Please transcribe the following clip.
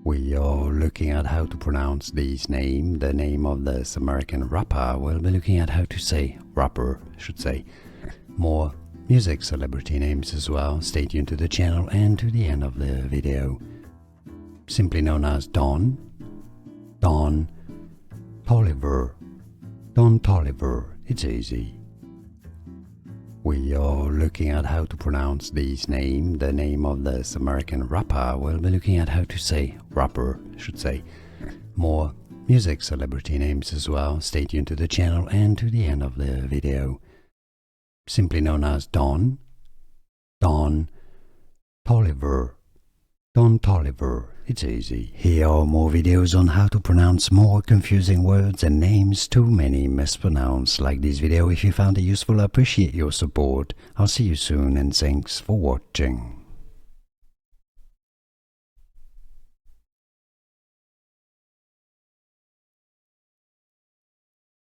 We are looking at how to pronounce this name, the name of this American rapper. We'll be looking at how to say rapper, I should say. More music celebrity names as well. Stay tuned to the channel and to the end of the video. Simply known as Don Toliver. Don Toliver, it's easy. We are looking at how to pronounce this name, the name of this American rapper. We'll be looking at how to say rapper, I should say. More music celebrity names as well. Stay tuned to the channel and to the end of the video. Simply known as Don Toliver. Don Toliver, it's easy. Here are more videos on how to pronounce more confusing words and names too many mispronounced. Like this video if you found it useful. I appreciate your support. I'll see you soon and thanks for watching.